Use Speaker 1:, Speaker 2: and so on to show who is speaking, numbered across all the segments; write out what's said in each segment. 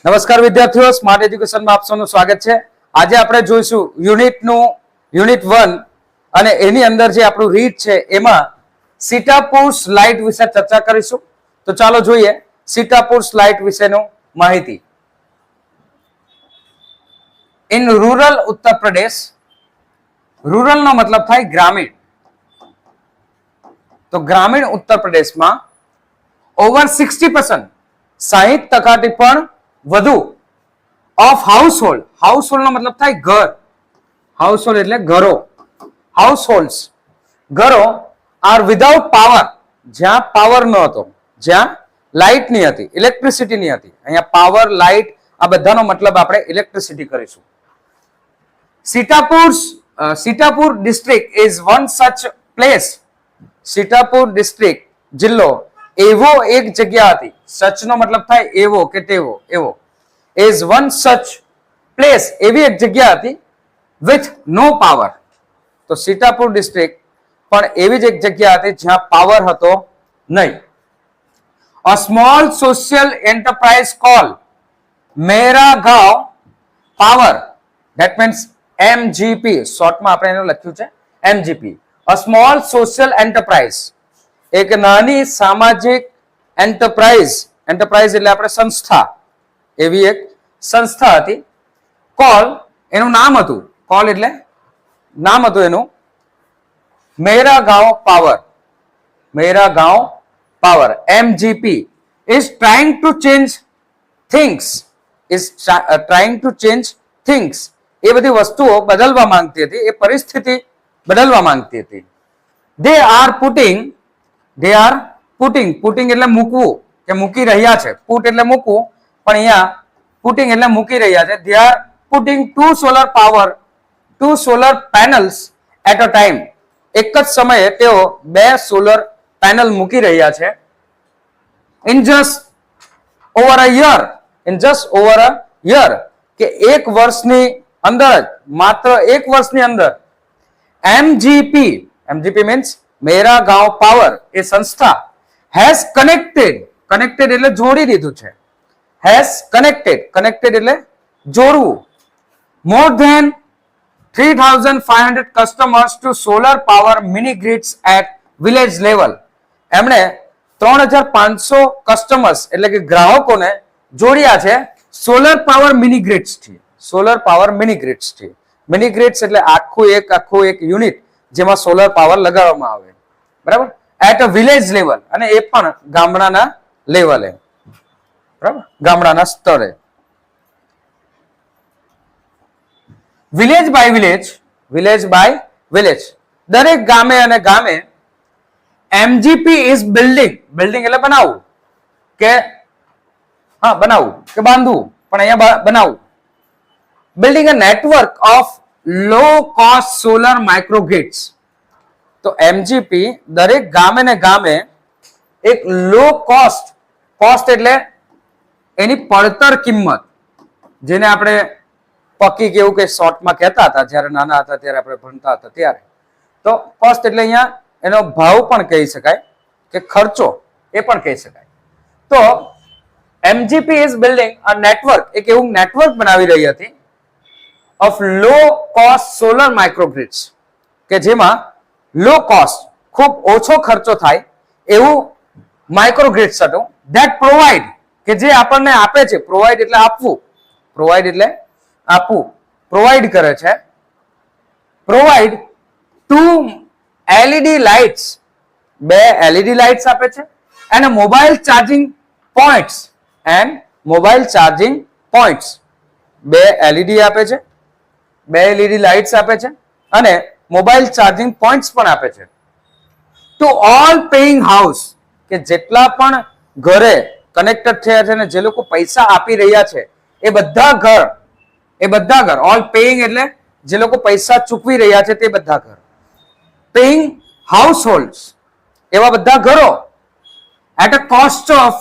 Speaker 1: નમસ્કાર વિદ્યાર્થીઓ, સ્માર્ટ એજ્યુકેશનમાં આપ સૌનું સ્વાગત છે. આજે આપણે જોઈશું યુનિટ 1 અને એની અંદર જે આપણું રીડ છે એમાં સીતાપુર લાઇટ વિશે ચર્ચા કરીશું. તો ચાલો જોઈએ સીતાપુર લાઇટ વિશેનું માહિતી. In rural Uttar Pradesh, rural નો મતલબ થાય ગ્રામીણ, તો ગ્રામીણ ઉત્તર પ્રદેશમાં ઓવર 60%, 60% પણ વધુ ઓફ હાઉસહોલ્ડ, હાઉસહોલ્ડ નો મતલબ થાય ઘર, હાઉસહોલ્ડ એટલે ઘરો, હાઉસહોલ્ડ્સ ઘરો આર વિધાઉટ પાવર, જ્યાં પાવર ન હતો, જ્યાં લાઇટ ની હતી, ઇલેક્ટ્રિસિટી ની હતી. અહીંયા પાવર, લાઇટ આ બધાનો મતલબ આપણે ઇલેક્ટ્રિસિટી કરીશું. સીતાપુર ડિસ્ટ્રિક્ટ ઇઝ વન સચ પ્લેસ. સીતાપુર ડિસ્ટ્રિક્ટ જિલ્લો એવો એક જગ્યા હતી, સચ નો મતલબ થાય એવો કે તેવો, એવો, ઇઝ વન સચ પ્લેસ એવી એક જગ્યા હતી વિથ નો પાવર. તો સીતાપુર ડિસ્ટ્રિક્ટ પણ એવી જ એક જગ્યા હતી જ્યાં પાવર હતો નહીં. A small social enterprise call Mera Gaon power, that means MGP, શોર્ટમાં આપણે એનું લખ્યું છે MGP. A small social enterprise, એક નાની સામાજિક એન્ટરપ્રાઇઝ, એન્ટરપ્રાઇઝ એટલે આપણે સંસ્થા, એવી એક સંસ્થા હતી. કોલ એનું નામ હતું, કોલ એટલે નામ હતું એનું Mera Gaon power, Mera Gaon power, MGP. Is trying to change things, is trying to change things. એ બધી વસ્તુઓ બદલવા માંગતી હતી, એ પરિસ્થિતિ બદલવા માંગતી હતી. દે આર પુટિંગ એટલે મૂકવું કે મૂકી રહ્યા છે, પુટ એટલે મૂકવું, પણ અહીંયા પુટિંગ એટલે મૂકી રહ્યા છે. They are putting to solar panels at a time. એક જ સમયે તેઓ 2 સોલર પેનલ મૂકી રહ્યા છે. In just over a year, કે એક વર્ષની અંદર જ, માત્ર એક વર્ષની અંદર એમજીપી મીન્સ મેરા ગાંવ પાવર, એ સંસ્થા હેઝ કનેક્ટેડ એટલે જોડી દીધું છે, હેઝ કનેક્ટેડ એટલે જોડવું, more than 3500 customers to solar power mini grids at village level. એમણે 3500 કસ્ટમર્સ એટલે કે ગ્રાહકોને જોડ્યા છે સોલર પાવર મિની ગ્રીડ્સ થી. સોલર પાવર મિની ગ્રીડ્સ થી, મિની ગ્રીડ્સ એટલે આખું એક યુનિટ જેમાં સોલર પાવર લગાવવામાં આવે, બરાબર, એટ અ વિલેજ લેવલ, અને એ પણ ગામડાના લેવલે, બરાબર, ગામડાના સ્તરે. વિલેજ બાય વિલેજ, દરેક ગામે અને ગામે એમજીપી ઇઝ બિલ્ડિંગ એટલે બનાવવું કે બનાવવું કે બાંધવું, પણ અહીંયા બનાવવું. Building a network of low cost solar microgrids. તો એમજીપી દરેક ગામે ને ગામે એક લો કોસ્ટ એટલે એની પડતર કિંમત, જેને આપણે પક્કી કેવું કે શોર્ટમાં કહેતા હતા જ્યારે નાના હતા, ત્યારે આપણે ભણતા હતા ત્યારે. તો કોસ્ટ એટલે અહીંયા એનો ભાવ પણ કહી શકાય કે ખર્ચો, એ પણ કહી શકાય. તો MGP is building a network, એક એવું નેટવર્ક બનાવી રહી હતી of low cost solar microgrids, કે જેમાં લો કોસ્ટ, ખૂબ ઓછો ખર્ચો થાય એવું માઇક્રોગ્રિડ્સ હતું. ધેટ પ્રોવાઇડ, કે જે આપણને આપે છે, પ્રોવાઇડ એટલે આપવું, પ્રોવાઇડ એટલે આપવું, પ્રોવાઇડ કરે છે. Provide 2 LED lights, 2 LED lights આપે છે, અને મોબાઈલ ચાર્જિંગ પોઈન્ટ્સ, 2 એલઈડી આપે છે, 2 એલઈડી લાઇટ્સ આપે છે, અને મોબાઈલ ચાર્જિંગ પોઈન્ટ્સ પણ આપે છે. ટુ ઓલ પેઇંગ હાઉસ, કે જેટલા પણ ઘરે કનેક્ટેડ થયા છે અને જે લોકો પૈસા આપી રહ્યા છે, એ બધા ઘર, ઓલ પેઇંગ એટલે જે લોકો પૈસા ચૂકવી રહ્યા છે તે બધા ઘર, પેઇંગ હાઉસહોલ્ડ્સ એવા બધા ઘરો, at a cost of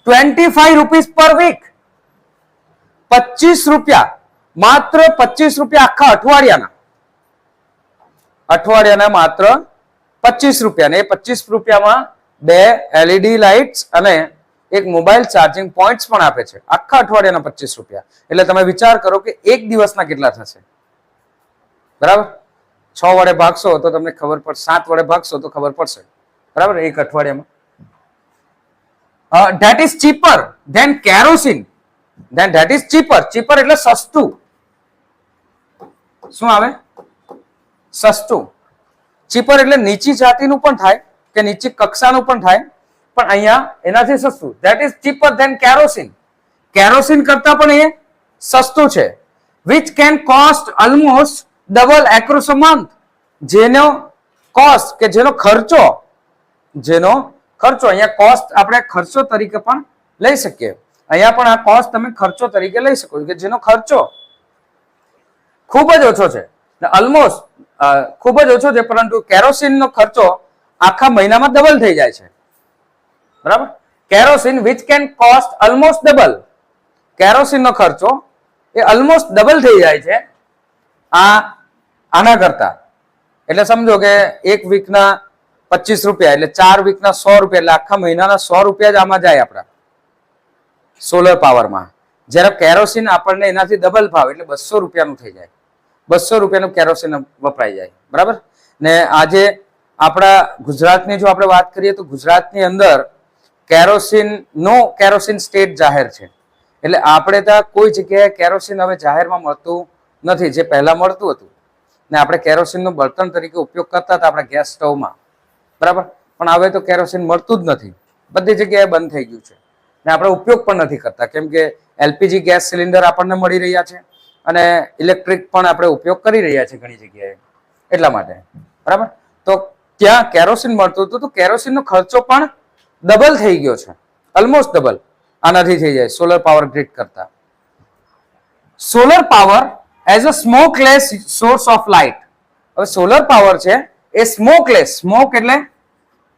Speaker 1: 25 rupees per week, 25 રૂપિયા, માત્ર 25 રૂપિયા આખા અઠવાડિયાના માત્ર 25 રૂપિયા, ને એ 25 રૂપિયામાં 2 એલઈડી લાઇટ્સ અને એક મોબાઈલ ચાર્જિંગ પોઈન્ટ્સ પણ આપે છે, આખા અઠવાડિયાના 25 રૂપિયા. એટલે તમે વિચાર કરો કે એક દિવસના કેટલા થશે, બરાબર? 6 વડે ભાગશો તો તમને ખબર પડશે, 7 વડે ભાગશો તો ખબર પડશે, બરાબર? એક અઠવાડિયામાં. That is cheaper than kerosene. Then that is cheaper. Cheaper એટલે સસ્તું. શું આવે? સસ્તું. ચીપર એટલે નીચી જાતિનું પણ થાય કે નીચી કક્ષાનું પણ થાય, પણ અહીંયા એનાથી સસ્તું. That is cheaper than kerosene. Kerosene કરતા પણ એ સસ્તું છે. Which can cost almost double across a month. જેનો કોસ્ટ કે જેનો ખર્ચો અહીંયા કોસ્ટ આપણે ખર્ચો તરીકે પણ લઈ શકીએ. અહીંયા પણ આ કોસ્ટ તમે ખર્ચો તરીકે લઈ શકો કે જેનો ખર્ચો ખૂબ જ ઓછો છે, ઓલમોસ્ટ ખૂબ જ ઓછો છે, પરંતુ કેરોસીનનો ખર્ચો આખા મહિનામાં ડબલ થઈ જાય છે, બરાબર? Kerosene which can cost almost double. કેરોસીનનો ખર્ચો એ ઓલમોસ્ટ ડબલ થઈ જાય છે આના કરતા. એટલે સમજો કે એક વીકના 25 રૂપિયા એટલે 4 વીકના 100 રૂપિયા એટલે આખા મહિનાના 100 રૂપિયા જ આમાં જાય આપણા સોલર પાવરમાં. જ્યારે કેરોસીન આપણને એનાથી ડબલ ભાવ એટલે 200 રૂપિયાનું થઈ જાય. 200 રૂપિયાનું કેરોસીન વપરાઈ જાય, બરાબર? ને આજે આપણા ગુજરાતની જો આપણે વાત કરીએ તો ગુજરાતની અંદર કેરોસીન સ્ટેટ જાહેર છે. એટલે આપણે ત્યાં કોઈ જગ્યાએ કેરોસીન હવે જાહેરમાં મળતું નથી, જે પહેલા મળતું હતું. ને આપણે કેરોસીનનો બળતણ તરીકે ઉપયોગ કરતા હતા આપણા ગેસ સ્ટવમાં, બરાબર? પણ હવે તો કેરોસીન મળતું જ નથી, બધી જગ્યાએ બંધ થઈ ગયું છે. ને આપણે ઉપયોગ પણ નથી કરતા, કેમ કે એલપીજી ગેસ સિલિન્ડર આપણને મળી રહ્યા છે અને ઇલેક્ટ્રિક પણ આપણે ઉપયોગ કરી રહ્યા છે ઘણી જગ્યાએ, એટલા માટે, બરાબર? તો ત્યાં કેરોસીન મળતું હતું તો કેરોસીનનો ખર્ચો પણ ડબલ થઈ ગયો છે, ઓલમોસ્ટ ડબલ આનાથી થઈ જાય સોલર પાવર ગ્રીડ કરતા. Solar power as a smokeless source of light. હવે સોલર પાવર છે એ સ્મોકલેસ. સ્મોક એટલે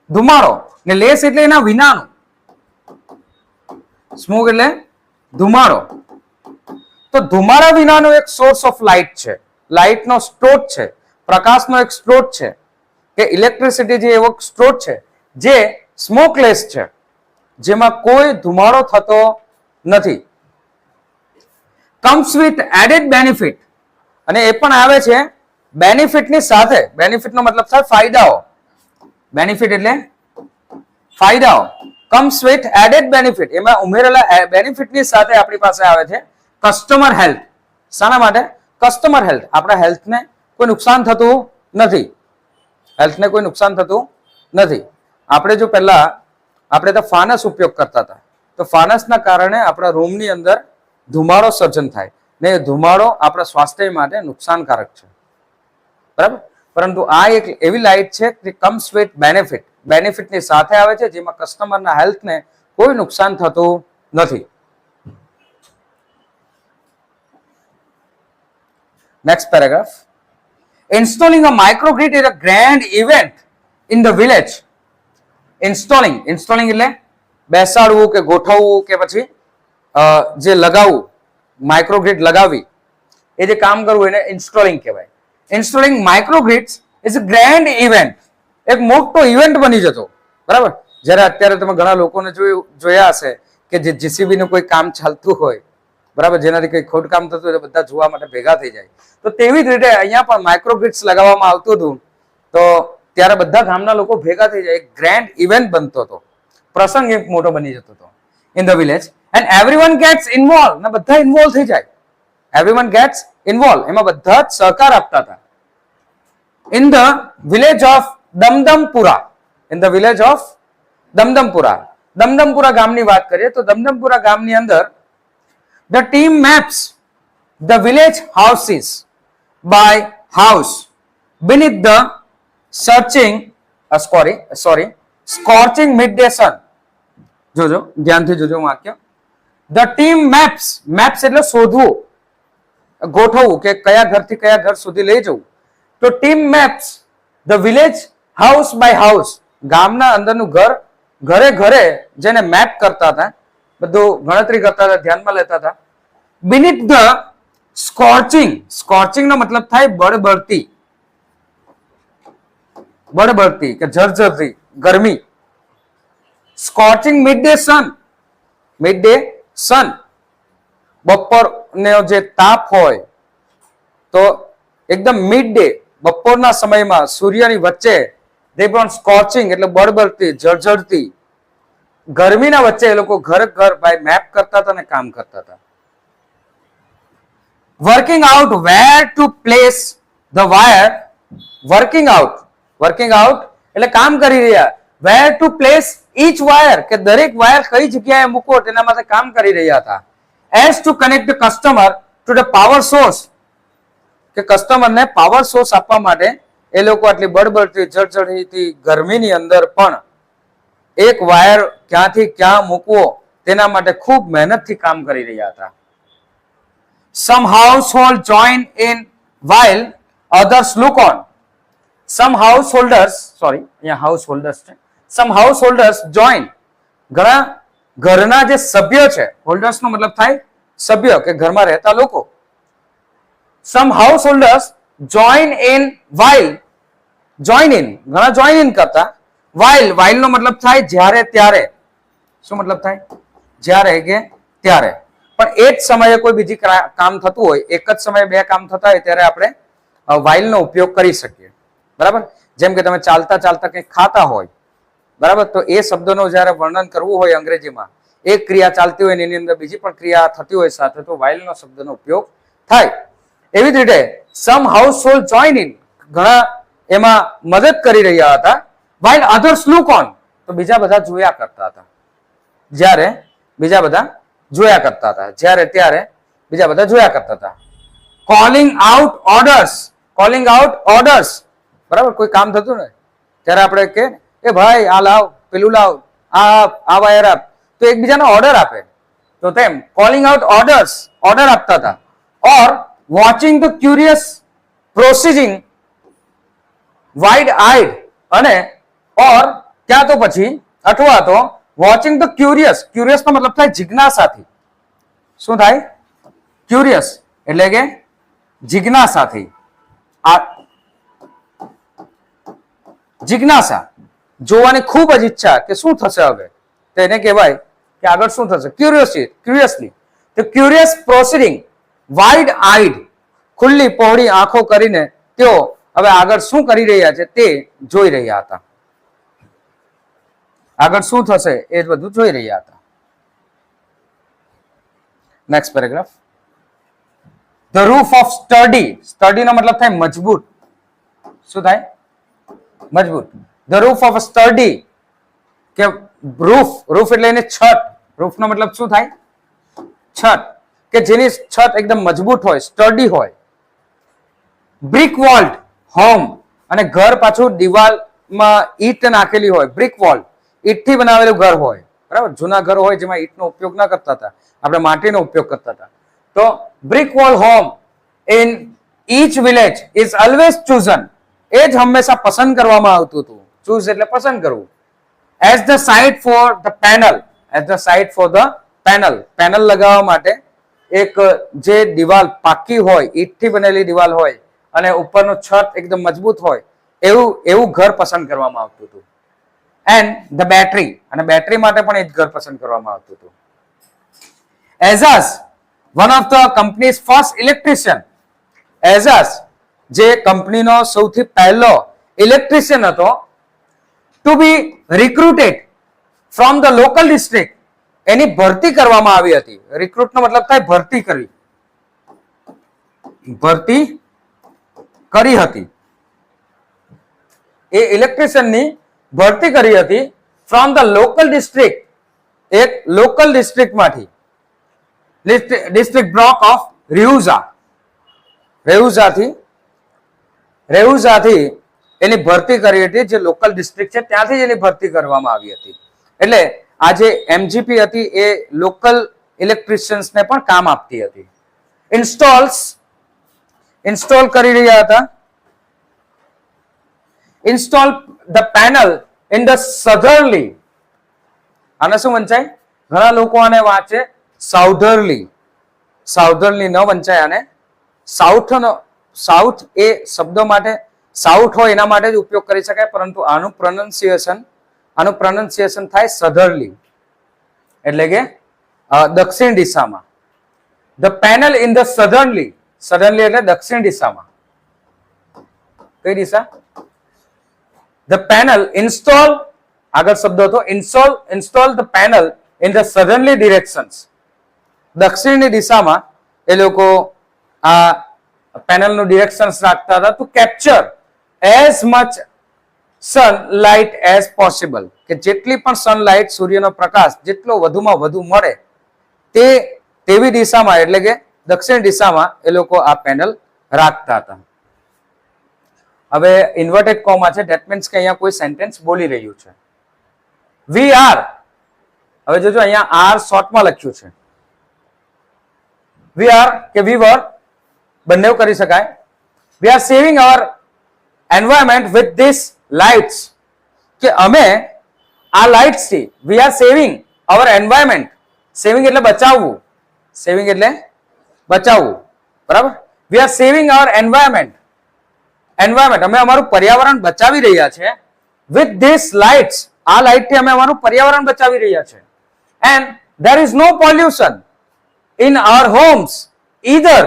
Speaker 1: ધુમાડો ને લેસ એટલે એના વિનાનું. સ્મોક એટલે ધુમાડો. તો ધુમાડા વિનાનો એક સોર્સ ઓફ લાઇટ છે, લાઇટનો સ્ત્રોત છે, પ્રકાશનો એક સ્ત્રોત છે કે ઇલેક્ટ્રિસિટી જે એવો સ્ત્રોત છે જે સ્મોકલેસ છે, જેમાં કોઈ ધુમાડો થતો નથી. Comes with added benefit. અને એ પણ આવે છે બેનિફિટની સાથે. બેનિફિટનો મતલબ થાય ફાયદાઓ. બેનિફિટ એટલે ફાયદાઓ. Comes with added benefit. એમાં ઉમેરેલા બેનિફિટની સાથે આપણી પાસે આવે છે કસ્ટમર હેલ્થ. શાના માટે? Customer health. આપણા હેલ્થને કોઈ નુકસાન થતું નથી. હેલ્થને કોઈ નુકસાન થતું નથી. આપણે જો પહેલા આપણે તો ફાનસ ઉપયોગ કરતા હતા, તો ફાનસના કારણે આપણા રૂમની અંદર ધુમાડો સર્જન થાય ને એ ધુમાડો આપણા સ્વાસ્થ્ય માટે નુકસાનકારક છે, બરાબર? પરંતુ આ એક એવી લાઇટ છે કે કમ્સ વિથ બેનિફિટ. બેનિફિટની સાથે આવે છે, જેમાં કસ્ટમરના હેલ્થને કોઈ નુકસાન થતું નથી. Next paragraph. Installing a microgrid is a grand event in the village. Installing એટલે બેસાડવું કે ગોઠવવું કે પછી જે લગાવવું, માઇક્રોગ્રીડ લગાવવી, એ જે કામ કરવું એને ઇન્સ્ટોલિંગ કહેવાય. Installing microgrids is a grand event. એક મોટો ઇવેન્ટ બની જતો, બરાબર? જ્યારે અત્યારે તમે ઘણા લોકોને જોયા હશે કે જે જીસીબી નું કોઈ કામ ચાલતું હોય, બરાબર, જેનાથી કઈ ખોટકામ થતું હોય બધા જોવા માટે ભેગા થઈ જાય. તો તેવી જ રીતે અહીંયા પણ માઇક્રોગ્રીડ્સ લગાવવામાં આવતું હતું, તો ત્યારે બધા ગામના લોકો ભેગા થઈ જાય, એક ગ્રેન્ડ ઇવેન્ટ બનતો હતો, પ્રસંગ એક મોટો બની જતો હતો in the village. And everyone gets involve. ને બધા ઇન્વોલ્વ થઈ જાય. Everyone gets involve. એમાં બધા જ સહકાર આપતા હતા. In the village of Damdampura. In the village of Damdampura. Damdampura ગામની વાત કરીએ તો દમદમપુરા ગામની અંદર the team maps the village houses by house beneath the scorching midday sun. જોજો, ધ્યાનથી જોજો વાક્ય. The team maps. maps એટલે શોધવું, ગોઠવવું કે કયા ઘરથી કયા ઘર સુધી લઈ જવું. તો team maps the village house by house. ગામના અંદરનું ઘરે ઘરે જેને મેપ કરતા હતા, બધું ગણતરી કરતા હતા, ધ્યાનમાં લેતા હતા. beneath the scorching નો મતલબ થાય બળબળતી કે જર્જરતી ગરમી. સ્કોર્ચિંગ મિડડે સન મિડ ડે સન, બપોરનો જે તાપ હોય તો એકદમ મિડ ડે બપોરના સમયમાં સૂર્યની વચ્ચે they પણ સ્કોચિંગ એટલે બળબળતી જળજળતી ગરમીના વચ્ચે એ લોકો ઘર ભાઈ મેપ કરતા હતા અને કામ કરતા હતા. Working out where to place the wire, working out એટલે કામ કરી રહ્યા, where to place each wire કે દરેક વાયર કઈ જગ્યાએ મૂકો તેના માટે કામ કરી રહ્યા હતા. As two connect the customer to the power source કે કસ્ટમરને પાવર સોર્સ આપવા માટે એ લોકો આટલી બળબળતી જળજળતી ગરમીની અંદર પણ એક વાયર ક્યાંથી ક્યાં મૂકવો તેના માટે ખૂબ મહેનતથી કામ કરી રહ્યા હતા. Some household join in while others look on. Some householders છે. Some householders join. ઘણા ઘરના જે સભ્યો છે, હોલ્ડર્સ નો મતલબ થાય સભ્ય કે ઘરમાં રહેતા લોકો. Some householders join in while, ઘણા join in કરતા. while નો મતલબ થાય જ્યારે ત્યારે. શું મતલબ થાય? જ્યારે કે ત્યારે. પણ એ જ સમયે કોઈ બીજી કામ થતું હોય, એક જ સમયે બે કામ થતા હોય ત્યારે આપણે while નો ઉપયોગ કરી શકીએ. બરાબર? જેમ કે તમે ચાલતા ચાલતા કંઈક ખાતા હોય, બરાબર, તો એ શબ્દનો જ્યારે વર્ણન કરવું હોય અંગ્રેજીમાં, એક ક્રિયા ચાલતી હોય એની અંદર બીજી પણ ક્રિયા થતી હોય સાથે, તો while નો શબ્દનો ઉપયોગ થાય. એવી જ રીતે સમ હાઉસહોલ્ડ જોઈન ઇન, ઘણા એમાં મદદ કરી રહ્યા હતા. while others look on, તો બીજા બધા જોયા કરતા હતા. જ્યારે બીજા બધા જોયા કરતા હતા, જ્યારે ત્યારે બીજા બધા જોયા કરતા હતા. calling out orders, બરાબર, કોઈ કામ થતું ને ત્યારે આપણે કે એ ભાઈ આ લાવ, પેલું લાવ, આ વાયર આપ, તો એકબીજાનો ઓર્ડર આપે. તો તેમ calling out orders, ઓર્ડર આપતા હતા. or watching the curious proceeding wide eyed, અને or ક્યાં તો પછી અથવા તો વોચિંગ ધ ક્યુરિયસ નો મતલબ થાય જિજ્ઞાસાથી. શું થાય? ક્યુરિયસ એટલે કે જિજ્ઞાસાથી. જિજ્ઞાસા, જોવાની ખૂબ જ ઈચ્છા કે શું થશે હવે, તો એને કહેવાય કે આગળ શું થશે, ક્યુરિયસલી. તો ક્યુરિયસ પ્રોસીડિંગ વાઇડ આઈડ, ખુલ્લી પહોળી આંખો કરીને તેઓ હવે આગળ શું કરી રહ્યા છે તે જોઈ રહ્યા હતા. આગળ શું થશે એ બધું જોઈ રહ્યા હતા. Next paragraph. The roof of sturdy નો મતલબ થાય મજબૂત. શું થાય? મજબૂત. ધ રૂફ ઓફ સ્ટડી કે રૂફ એટલે એની છત. રૂફ નો મતલબ શું થાય? છત, કે જેની છત એકદમ મજબૂત હોય, સ્ટડી હોય. બ્રિક વોલ્ડ હોમ, અને ઘર પાછું દિવાલમાં ઈટ નાખેલી હોય. બ્રિક વોલ, ઈટથી બનાવેલું ઘર હોય, બરાબર. જૂના ઘર હોય જેમાં ઈટનો ઉપયોગ ના કરતા હતા, આપણે માટીનો ઉપયોગ કરતા હતા. તો brick wall home in each village is always chosen, એ જ હંમેશા પસંદ કરવામાં આવતું હતું. ચૂઝ એટલે પસંદ કરવું. As the site for the panel, panel લગાવવા માટે એક જે દિવાલ પાકી હોય, ઈટથી બનેલી દિવાલ હોય અને ઉપરનો છત એકદમ મજબૂત હોય, એવું ઘર પસંદ કરવામાં આવતું હતું. એન્ડ ધ બેટરી, અને બેટરી માટે પણ એ જ ઘર પસંદ કરવામાં આવતું હતું. Ejaz, one of the companies first electrician. Ejaz જે કંપનીનો સૌથી પહેલો ઇલેક્ટ્રિશિયન હતો, to be recruited from the local district, એની ભરતી કરવામાં આવી હતી. રિક્રુટ નો મતલબ થાય ભરતી કરવી, ભરતી કરી હતી. એ ઇલેક્ટ્રિશિયનની ભરતી કરી હતી ફ્રોમ ધ લોકલ ડિસ્ટ્રિક્ટ, એક લોકલ ડિસ્ટ્રિક્ટમાંથી, ડિસ્ટ્રિક્ટ બ્લોક ઓફ રેહુઝાથી એની ભરતી કરી હતી. જે લોકલ ડિસ્ટ્રિક્ટ છે ત્યાંથી જ એની ભરતી કરવામાં આવી હતી. એટલે આ જે એમજીપી હતી એ લોકલ ઇલેક્ટ્રિશિયન્સને પણ કામ આપતી હતી. ઇન્સ્ટોલ કરી રહ્યા હતા. Install the panel in the southerly, આને શું વંચાય? ઘણા લોકો આને વાંચે સાઉધરલી ન વંચાય આને. સાઉથ એ શબ્દ માટે, સાઉથ હોય એના માટે જ ઉપયોગ કરી શકાય, પરંતુ આનું પ્રોનન્સિએશન થાય સધરલી, એટલે કે દક્ષિણ દિશામાં. ધ પેનલ ઇન ધ સધર્નલી, સધર્નલી એટલે દક્ષિણ દિશામાં. કઈ દિશા? ધ પેનલ ઇન્સ્ટોલ, આગળ શબ્દ હતો install the panel in the southernly directions. દક્ષિણની દિશામાં એ લોકો આ પેનલનું ડિરેક્શન્સ રાખતા હતા to capture as much sunlight as possible, કે જેટલી પણ સનલાઇટ, સૂર્યનો પ્રકાશ જેટલો વધુમાં વધુ મળે તેવી દિશામાં, એટલે કે દક્ષિણ દિશામાં એ લોકો આ પેનલ રાખતા હતા. હવે ઇન્વર્ટેડ કોમા છે, ધેટ મીન્સ કે અહીંયા કોઈ સેન્ટેન્સ બોલી રહ્યું છે. વી આર, હવે જોજો અહીંયા આર શોર્ટમાં લખ્યું છે. વી આર કે વી વર બંને કરી શકાય. We are saving our environment with these lights, કે અમે આ લાઇટ્સ થી, we are saving our environment. Saving એટલે બચાવવું, સેવિંગ એટલે બચાવવું, બરાબર. We are saving our environment, environment અમે અમારું પર્યાવરણ બચાવી રહ્યા છે. વિથ ધીસ લાઇટ્સ, આ લાઇટ થી અમે અમારું પર્યાવરણ બચાવી રહ્યા છે. And there is no pollution in our homes either,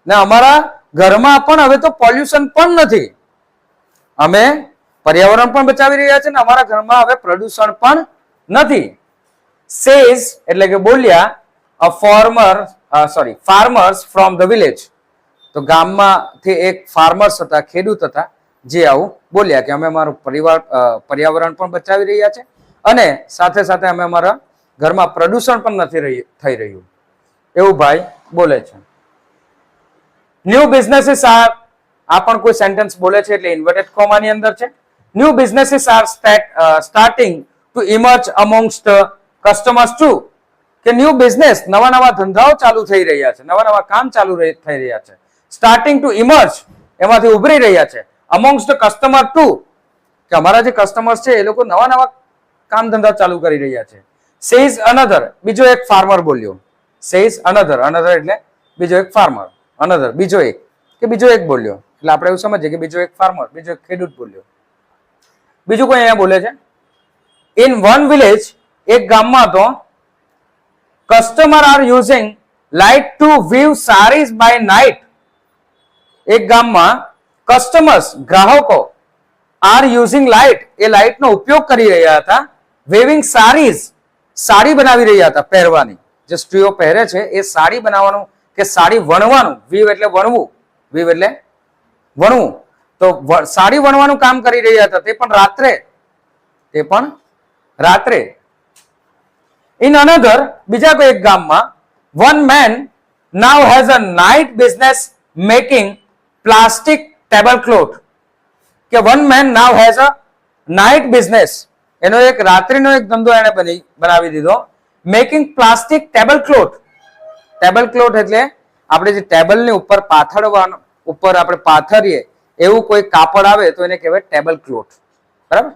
Speaker 1: ને અમારા ઘરમાં પણ હવે તો પોલ્યુશન પણ નથી. અમે પર્યાવરણ પણ બચાવી રહ્યા છે ને અમારા ઘરમાં હવે પ્રદૂષણ પણ નથી. સેઝ એટલે કે બોલ્યા અ ફાર્મર્સ ફ્રોમ ધ વિલેજ. તો ગામમાંથી એક ફાર્મર્સ હતા, ખેડૂત હતા, જે આવું બોલ્યા કે અમે અમારું પર્યાવરણ પણ બચાવી રહ્યા છે અને સાથે સાથે અમે અમારા ઘરમાં પ્રદૂષણ પણ નથી થઈ રહ્યું, એવું ભાઈ બોલે છે. ન્યૂ બિઝનેસીસ આર, આ પણ કોઈ સેન્ટેન્સ બોલે છે એટલે ઇન્વર્ટેડ કોમાની અંદર છે. New businesses are starting to emerge amongst customers too, કે ન્યૂ બિઝનેસ, નવા નવા ધંધાઓ ચાલુ થઈ રહ્યા છે, નવા નવા કામ ચાલુ થઈ રહ્યા છે. સ્ટાર્ટિંગ ટુ ઇમર્જ, એમાંથી ઉભરી રહ્યા છે. અમોંગસ્ટ કસ્ટમર ટુ, કે અમારા જે કસ્ટમર્સ છે એ લોકો નવા નવા કામ ધંધા ચાલુ કરી રહ્યા છે. સેઝ અનધર, બીજો એક ફાર્મર બોલ્યો. સેઝ અનધર, અનધર એટલે બીજો એક ફાર્મર, અનધર બીજો એક, કે બીજો એક બોલ્યો, એટલે આપણે એવું સમજીએ કે બીજો એક ફાર્મર, બીજો એક ખેડૂત બોલ્યો. બીજું કોઈ અહીંયા બોલે છે. ઇન વન વિલેજ, એક ગામમાં તો customer are using light to view saris by night. એક ગામમાં કસ્ટમર્સ, ગ્રાહકો, આર યુઝિંગ લાઇટ, એ લાઇટનો ઉપયોગ કરી રહ્યા હતા. વેવિંગ સારીઝ, સાડી બનાવી રહ્યા હતા પહેરવાની, જે સ્ત્રીઓ પહેરે છે એ સાડી બનાવવાનું કે સાડી વણવાનું, વીવ એટલે વણવું, વીવ એટલે વણવું, તો સાડી વણવાનું કામ કરી રહ્યા હતા, તે પણ રાત્રે. ઇન અનધર, બીજા કોઈ એક ગામમાં, one man now has a night business making plastic table cloth, કે one man now has a night business, એનો એક રાત્રિનો એક ધંધો એને બનાવી દીધો. Making plastic table cloth, table cloth એટલે આપણે જે ટેબલની ઉપર પાથરવાનું, ઉપર આપણે પાથરીએ એવું કોઈ કાપડ આવે તો એને કહેવાય ટેબલ ક્લોથ, બરાબર.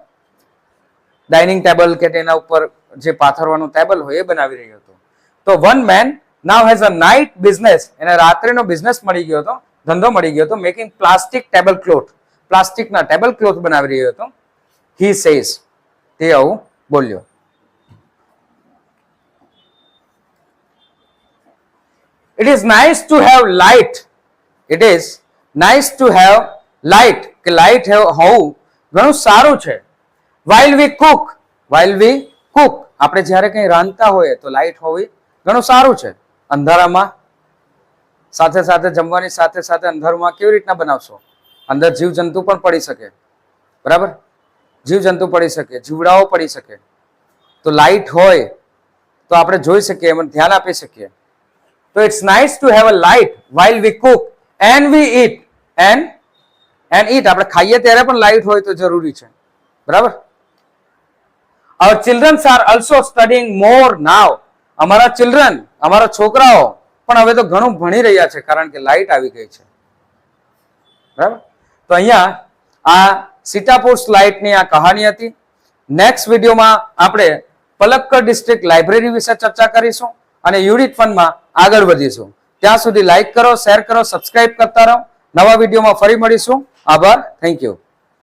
Speaker 1: ડાઇનિંગ ટેબલ કે તેના ઉપર જે પાથરવાનું ટેબલ હોય એ બનાવી રહ્યો હતો. તો one man now has a night business, એને રાત્રિનો બિઝનેસ મળી ગયો હતો, ધંધો મળી ગયો હતો. મેકિંગ પ્લાસ્ટિક ટેબલ ક્લોથ, પ્લાસ્ટિકના ટેબલ ક્લોથ બનાવી રહ્યો હતો. હી સેઝ, તે આવું બોલ્યો. It is nice to have light. It is nice to have light, કે લાઇટ હોવું ઘણું સારું છે. While we cook, આપણે જ્યારે કંઈ રાંધતા હોઈએ તો લાઇટ હોવી ઘણું સારું છે. અંધારામાં સાથે સાથે જમવાની સાથે સાથે અંધારામાં કેવી રીતના બનાવશો? અંદર જીવજંતુ પણ પડી શકે, બરાબર, જીવજંતુ પડી શકે, જીવડાઓ પડી શકે. તો લાઇટ હોય તો આપણે જોઈ શકીએ, એમાં ધ્યાન આપી શકીએ. તો it's nice to have a light while we cook and we eat, and eat, આપણે ખાઈએ ત્યારે પણ લાઇટ હોય તો જરૂરી છે, બરાબર. Our children are also studying more now. અમારા ચિલ્ડ્રન, અમારા છોકરાઓ પણ હવે તો ઘણું ભણી રહ્યા છે કારણ કે લાઇટ આવી ગઈ છે, બરાબર. તો અહીંયા આ સીતાપુર લાઇટની આ કહાની હતી. નેક્સ્ટ વિડીયોમાં આપણે પલક્કડ ડિસ્ટ્રિક્ટ લાઇબ્રેરી વિશે ચર્ચા કરીશું અને યુનિટ 1 માં આગળ વધીશું. ત્યાં સુધી લાઈક કરો, શેર કરો, સબસ્ક્રાઇબ કરતા રહો. નવા વિડીયોમાં ફરી મળીશું. આભાર, થેન્ક યુ.